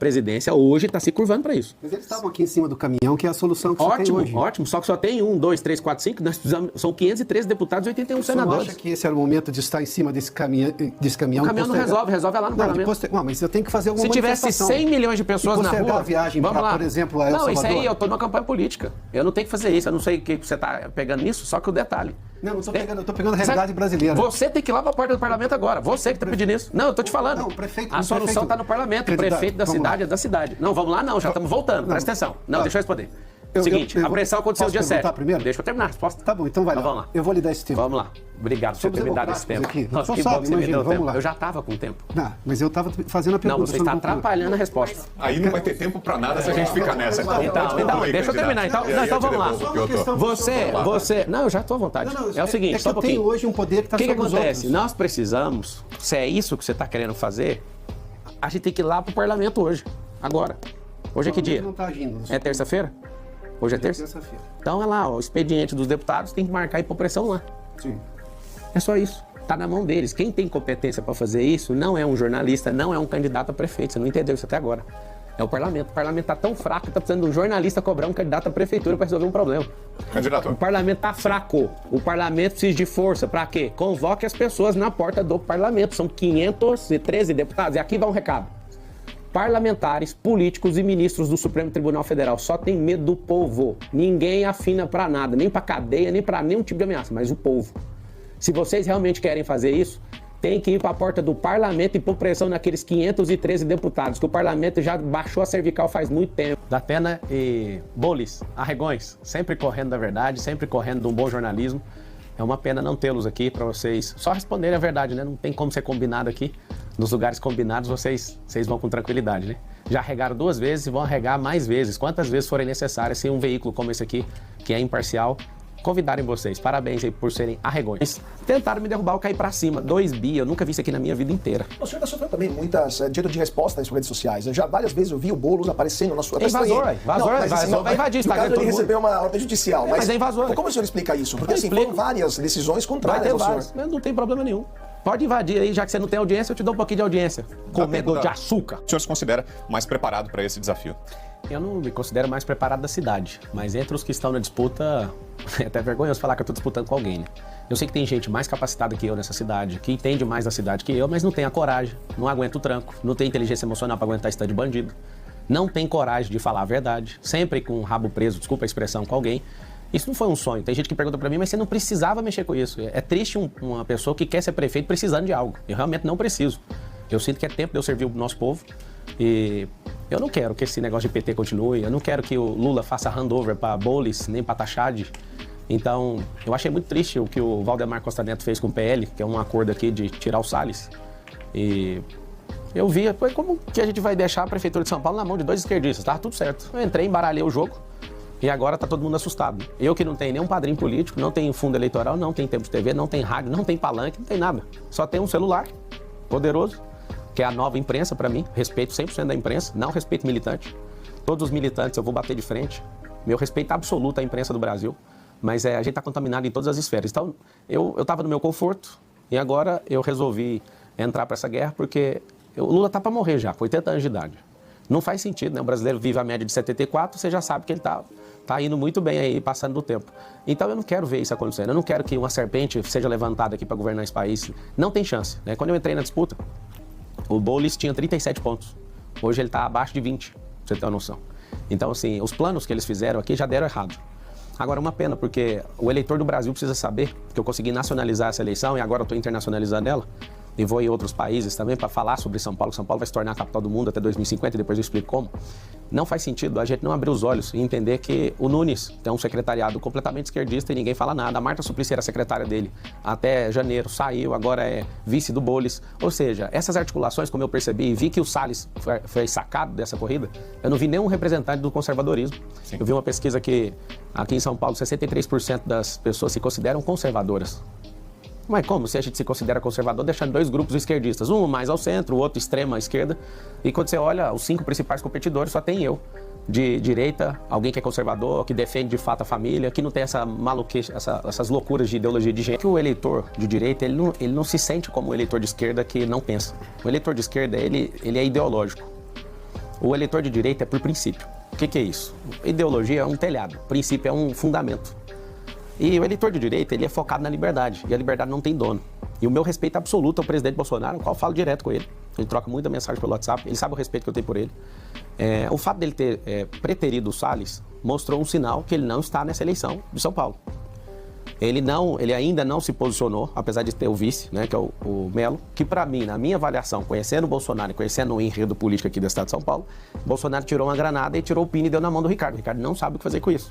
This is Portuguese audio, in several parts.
presidência hoje está se curvando para isso. Mas eles estavam aqui em cima do caminhão, que é a solução que você tem hoje. Ótimo, só que só tem 1, 2, 3, 4, 5, nós precisamos, são 513 deputados e 81 senadores. Você não acha que esse era o momento de estar em cima desse caminhão? O caminhão não resolve lá no parlamento. Mas eu tenho que fazer alguma manifestação. Se tivesse 100 milhões de pessoas na rua... a viagem para, por exemplo, a El Salvador. Isso aí, eu estou numa campanha política. Eu não tenho que fazer isso, eu não sei o que você está pegando nisso, só que o detalhe... Não estou pegando, eu estou pegando a realidade brasileira. Você tem que ir lá para a porta do parlamento agora. Você que está pedindo isso. Não, eu estou te falando. Não, a solução está no parlamento. O prefeito da cidade é da cidade. Não, vamos lá não, já estamos voltando. Presta atenção. Não, deixa eu responder. Seguinte, a pressão aconteceu dia 7. Primeiro? Deixa eu terminar a resposta. Tá bom, então vai lá. Vamos lá. Eu vou lhe dar esse tempo. Vamos lá. Obrigado por ter me dado esse tempo. Nossa, que bom que você me deu tempo. Eu já estava com tempo. Não, mas eu estava fazendo a pergunta. Não, você está atrapalhando a resposta. Aí não vai ter tempo para nada se a gente ficar nessa. Então, deixa eu terminar. Então vamos lá. Você... Não, eu já estou à vontade. É o seguinte, só um pouquinho. Eu tenho hoje um poder que está sobre os outros. O que acontece? Nós precisamos, se é isso que você está querendo fazer, a gente tem que ir lá para o parlamento hoje. Agora. Hoje é que dia? Não está agindo. É terça-feira? Hoje é terça-feira? Então é lá, o expediente dos deputados tem que marcar e pôr pressão lá. Sim. É só isso. Está na mão deles. Quem tem competência para fazer isso não é um jornalista, não é um candidato a prefeito. Você não entendeu isso até agora. É o parlamento. O parlamento está tão fraco que está precisando de um jornalista cobrar um candidato à prefeitura para resolver um problema. Candidato. O parlamento está fraco. O parlamento precisa de força. Para quê? Convoque as pessoas na porta do parlamento. São 513 deputados. E aqui vai um recado. Parlamentares, políticos e ministros do Supremo Tribunal Federal só tem medo do povo. Ninguém afina para nada, nem para cadeia, nem para nenhum tipo de ameaça, mas o povo. Se vocês realmente querem fazer isso, tem que ir para a porta do parlamento e pôr pressão naqueles 513 deputados, que o parlamento já baixou a cervical faz muito tempo. Datena e Bolis, Arregões, sempre correndo da verdade, sempre correndo de um bom jornalismo. É uma pena não tê-los aqui para vocês só responderem a verdade, né? Não tem como ser combinado aqui. Nos lugares combinados, vocês vão com tranquilidade, né? Já arregaram 2 vezes e vão arregar mais vezes, quantas vezes forem necessárias, se um veículo como esse aqui, que é imparcial, convidarem vocês. Parabéns aí por serem arregões. Tentaram me derrubar, eu caí pra cima. 2 bi, eu nunca vi isso aqui na minha vida inteira. O senhor está sofrendo também muitas direito de resposta nas redes sociais. Já várias vezes eu vi o Boulos aparecendo na sua... Vazou, vai invadir o Instagram. Ele recebeu uma ordem judicial. Mas é invasor. Como o senhor explica isso? Porque assim, foram várias decisões contrárias ao senhor. Mas não tem problema nenhum. Pode invadir aí, já que você não tem audiência, eu te dou um pouquinho de audiência. Comedor de açúcar. O senhor se considera mais preparado para esse desafio? Eu não me considero mais preparado da cidade, mas entre os que estão na disputa, é até vergonhoso falar que eu estou disputando com alguém, né? Eu sei que tem gente mais capacitada que eu nessa cidade, que entende mais da cidade que eu, mas não tem a coragem, não aguenta o tranco, não tem inteligência emocional para aguentar stand de bandido, não tem coragem de falar a verdade, sempre com o rabo preso, desculpa a expressão, com alguém. Isso não foi um sonho. Tem gente que pergunta pra mim, mas você não precisava mexer com isso. É triste uma pessoa que quer ser prefeito precisando de algo. Eu realmente não preciso. Eu sinto que é tempo de eu servir o nosso povo e eu não quero que esse negócio de PT continue, eu não quero que o Lula faça handover para Bolis, nem para Tachad. Então, eu achei muito triste o que o Valdemar Costa Neto fez com o PL, que é um acordo aqui de tirar o Salles. E eu vi, como que a gente vai deixar a Prefeitura de São Paulo na mão de 2 esquerdistas? Tava tudo certo. Eu entrei, embaralhei o jogo. E agora tá todo mundo assustado. Eu que não tenho nenhum padrinho político, não tenho fundo eleitoral, não tenho tempo de TV, não tenho rádio, não tenho palanque, não tem nada. Só tenho um celular poderoso, que é a nova imprensa para mim. Respeito 100% da imprensa, não respeito militante. Todos os militantes eu vou bater de frente. Meu respeito absoluto à imprensa do Brasil. Mas a gente tá contaminado em todas as esferas. Então, eu tava no meu conforto e agora eu resolvi entrar para essa guerra porque o Lula tá para morrer já, com 80 anos de idade. Não faz sentido, né? O brasileiro vive a média de 74, você já sabe que ele tá indo muito bem aí, passando do tempo. Então eu não quero ver isso acontecendo, eu não quero que uma serpente seja levantada aqui para governar esse país. Não tem chance, né? Quando eu entrei na disputa, o Boulos tinha 37 pontos. Hoje ele está abaixo de 20, pra você ter uma noção. Então, assim, os planos que eles fizeram aqui já deram errado. Agora, uma pena, porque o eleitor do Brasil precisa saber que eu consegui nacionalizar essa eleição e agora eu estou internacionalizando ela. E vou em outros países também para falar sobre São Paulo. São Paulo vai se tornar a capital do mundo até 2050 e depois eu explico como. Não faz sentido a gente não abrir os olhos e entender que o Nunes tem um secretariado completamente esquerdista e ninguém fala nada. A Marta Suplicy era secretária dele até janeiro, saiu, agora é vice do Bolis. Ou seja, essas articulações, como eu percebi e vi que o Salles foi sacado dessa corrida, eu não vi nenhum representante do conservadorismo. Sim. Eu vi uma pesquisa que aqui em São Paulo 63% das pessoas se consideram conservadoras. Mas como se a gente se considera conservador deixando 2 grupos esquerdistas, um mais ao centro, o outro extrema à esquerda, e quando você olha os 5 principais competidores, só tem eu, de direita, alguém que é conservador, que defende de fato a família, que não tem essa maluquice, essas loucuras de ideologia de gênero. Que o eleitor de direita, ele não se sente como o eleitor de esquerda que não pensa. O eleitor de esquerda, ele é ideológico. O eleitor de direita é por princípio. O que é isso? Ideologia é um telhado, princípio é um fundamento. E o eleitor de direita, ele é focado na liberdade, e a liberdade não tem dono. E o meu respeito absoluto ao presidente Bolsonaro, o qual eu falo direto com ele. Ele troca muita mensagem pelo WhatsApp, ele sabe o respeito que eu tenho por ele. O fato dele ter preterido o Salles mostrou um sinal que ele não está nessa eleição de São Paulo. Ele ainda não se posicionou, apesar de ter o vice, né, que é o Melo, que para mim, na minha avaliação, conhecendo o Bolsonaro e conhecendo o enredo político aqui do estado de São Paulo, Bolsonaro tirou uma granada e tirou o pino e deu na mão do Ricardo. O Ricardo não sabe o que fazer com isso.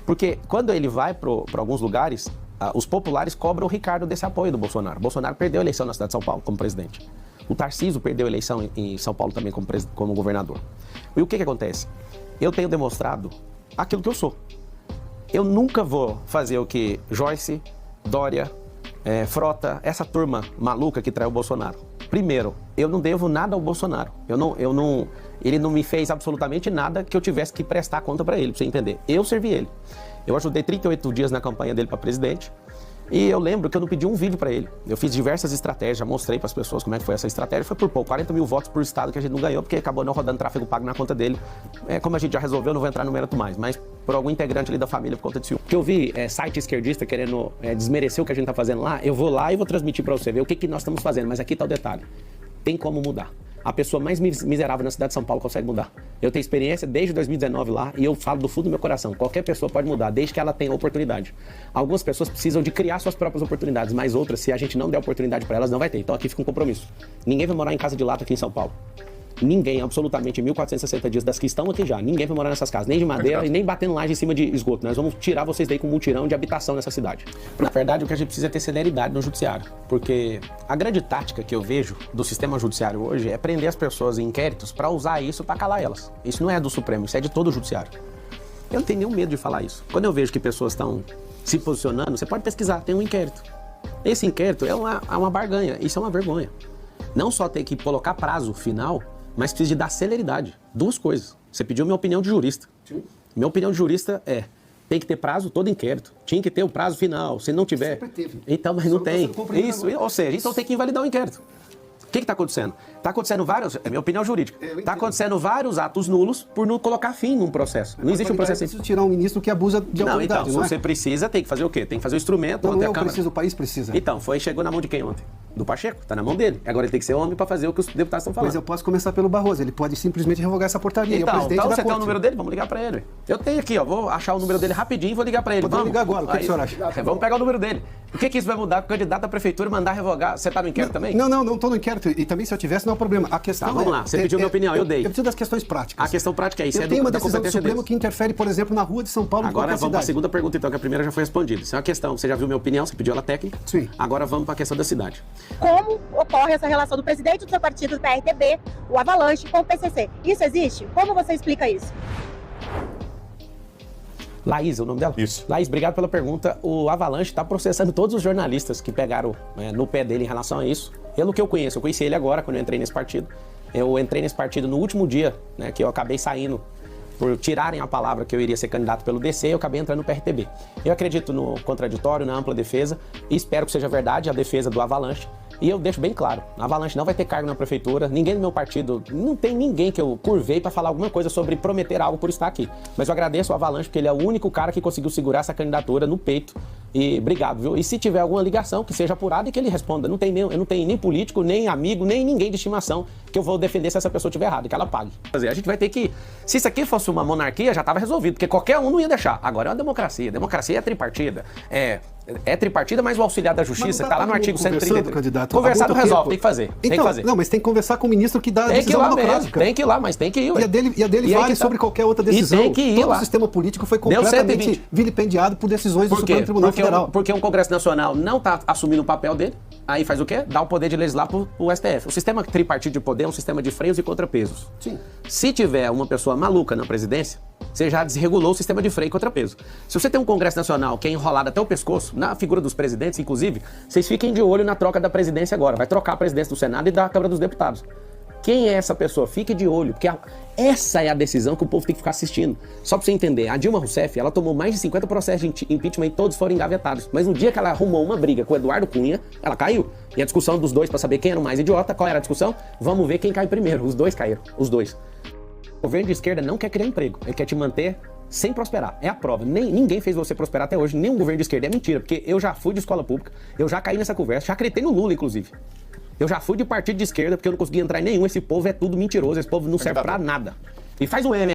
Porque quando ele vai para alguns lugares, os populares cobram o Ricardo desse apoio do Bolsonaro. Bolsonaro perdeu a eleição na cidade de São Paulo como presidente. O Tarcísio perdeu a eleição em São Paulo também como governador. E o que acontece? Eu tenho demonstrado aquilo que eu sou. Eu nunca vou fazer o que Joyce, Dória, Frota, essa turma maluca que traiu o Bolsonaro. Primeiro, eu não devo nada ao Bolsonaro. Ele não me fez absolutamente nada que eu tivesse que prestar conta para ele, pra você entender. Eu servi ele. Eu ajudei 38 dias na campanha dele para presidente. E eu lembro que eu não pedi um vídeo para ele. Eu fiz diversas estratégias, já mostrei para as pessoas como é que foi essa estratégia. Foi por pouco, 40 mil votos por estado que a gente não ganhou, porque acabou não rodando tráfego pago na conta dele. Como a gente já resolveu, não vou entrar no mérito mais, mas por algum integrante ali da família por conta de ciúme. Porque eu vi site esquerdista querendo desmerecer o que a gente tá fazendo lá, eu vou lá e vou transmitir para você ver o que nós estamos fazendo, mas aqui tá o detalhe. Tem como mudar. A pessoa mais miserável na cidade de São Paulo consegue mudar. Eu tenho experiência desde 2019 lá e eu falo do fundo do meu coração. Qualquer pessoa pode mudar, desde que ela tenha oportunidade. Algumas pessoas precisam de criar suas próprias oportunidades, mas outras, se a gente não der oportunidade para elas, não vai ter. Então aqui fica um compromisso. Ninguém vai morar em casa de lata aqui em São Paulo. Ninguém, absolutamente, 1.460 dias das que estão aqui já. Ninguém vai morar nessas casas, nem de madeira e nem batendo laje em cima de esgoto. Nós vamos tirar vocês daí com um mutirão de habitação nessa cidade. Na verdade, o que a gente precisa é ter celeridade no judiciário. Porque a grande tática que eu vejo do sistema judiciário hoje é prender as pessoas em inquéritos para usar isso para calar elas. Isso não é do Supremo, isso é de todo o judiciário. Eu não tenho nenhum medo de falar isso. Quando eu vejo que pessoas estão se posicionando, você pode pesquisar, tem um inquérito. Esse inquérito é uma barganha, isso é uma vergonha. Não só ter que colocar prazo final, mas precisa de dar celeridade. Duas coisas. Você pediu minha opinião de jurista. Sim. Minha opinião de jurista tem que ter prazo todo inquérito. Tinha que ter o prazo final. Se não tiver... Sempre teve. Então, mas não tem. Isso, ou seja, então tem que invalidar o inquérito. O que está acontecendo? Está acontecendo vários... É minha opinião jurídica. Está acontecendo vários atos nulos por não colocar fim num processo. Não existe um processo... É preciso tirar um ministro que abusa de autoridade, então, se você precisa, tem que fazer o quê? Tem que fazer o instrumento. Não, eu preciso, o país precisa. Então, chegou na mão de quem ontem? Do Pacheco, está na mão dele. Agora ele tem que ser homem para fazer o que os deputados estão falando. Mas eu posso começar pelo Barroso, ele pode simplesmente revogar essa portaria. Então você tem o número dele? Vamos ligar para ele. Eu tenho aqui, vou achar o número dele rapidinho e vou ligar para ele. Vamos ligar agora, o que o senhor acha? Vamos pegar o número dele. O que isso vai mudar com o candidato à prefeitura mandar revogar? Você está no inquérito também? Não estou no inquérito. E também se eu tivesse, não é o problema. A questão vamos lá, você pediu minha opinião, eu dei. Eu preciso das questões práticas. A questão prática é isso. Eu tenho uma decisão do Supremo que interfere, por exemplo, na rua de São Paulo. Agora vamos para a segunda pergunta, então, que a primeira já foi respondida. Isso é uma questão, você já viu minha opinião, você pediu ela técnica. Sim. Agora vamos para a questão da cidade. Como ocorre essa relação do presidente do seu partido, do PRTB, o Avalanche, com o PCC? Isso existe? Como você explica isso? Laís, é o nome dela? Isso. Laís, obrigado pela pergunta. O Avalanche está processando todos os jornalistas que pegaram no pé dele em relação a isso. Pelo que eu conheci ele agora, quando eu entrei nesse partido. Eu entrei nesse partido no último dia, que eu acabei saindo por tirarem a palavra que eu iria ser candidato pelo DC, eu acabei entrando no PRTB. Eu acredito no contraditório, na ampla defesa, e espero que seja verdade a defesa do Avalanche. E eu deixo bem claro, a Avalanche não vai ter cargo na prefeitura, ninguém do meu partido, não tem ninguém que eu curvei para falar alguma coisa sobre prometer algo por estar aqui. Mas eu agradeço ao Avalanche, porque ele é o único cara que conseguiu segurar essa candidatura no peito. E obrigado, viu? E se tiver alguma ligação, que seja apurada e que ele responda. Eu não tenho nem político, nem amigo, nem ninguém de estimação que eu vou defender se essa pessoa estiver errada, que ela pague. A gente vai ter que... Se isso aqui fosse uma monarquia, já estava resolvido, porque qualquer um não ia deixar. Agora é uma democracia. Democracia é tripartida. É tripartida, mas o auxiliar da justiça, que está lá no artigo 133. Conversar não resolve, tem que fazer. Então, tem que fazer. Não, mas tem que conversar com o ministro que dá a decisão democrática. Tem que ir lá, mas tem que ir. E a dele vale sobre qualquer outra decisão. E tem que ir Todo lá. o sistema político foi completamente vilipendiado por decisões do Supremo Tribunal Federal. Porque o Congresso Nacional não está assumindo o papel dele, aí faz o quê? Dá o poder de legislar para o STF. O sistema tripartido de poder é um sistema de freios e contrapesos. Sim. Se tiver uma pessoa maluca na presidência, você já desregulou o sistema de freio e contrapeso. Se você tem um Congresso Nacional que é enrolado até o pescoço, na figura dos presidentes, inclusive, vocês fiquem de olho na troca da presidência agora. Vai trocar a presidência do Senado e da Câmara dos Deputados. Quem é essa pessoa? Fique de olho, porque essa é a decisão que o povo tem que ficar assistindo. Só pra você entender, a Dilma Rousseff, ela tomou mais de 50 processos de impeachment e todos foram engavetados. Mas no dia que ela arrumou uma briga com o Eduardo Cunha, ela caiu. E a discussão dos dois pra saber quem era o mais idiota, qual era a discussão? Vamos ver quem cai primeiro. Os dois caíram, os dois. governo de esquerda não quer criar emprego, ele quer te manter sem prosperar. É a prova. Ninguém fez você prosperar até hoje, nenhum governo de esquerda. É mentira, porque eu já fui de escola pública, eu já caí nessa conversa, já acreditei no Lula, inclusive. Eu já fui de partido de esquerda, porque eu não consegui entrar em nenhum. Esse povo é tudo mentiroso, esse povo não serve pra nada. E faz um M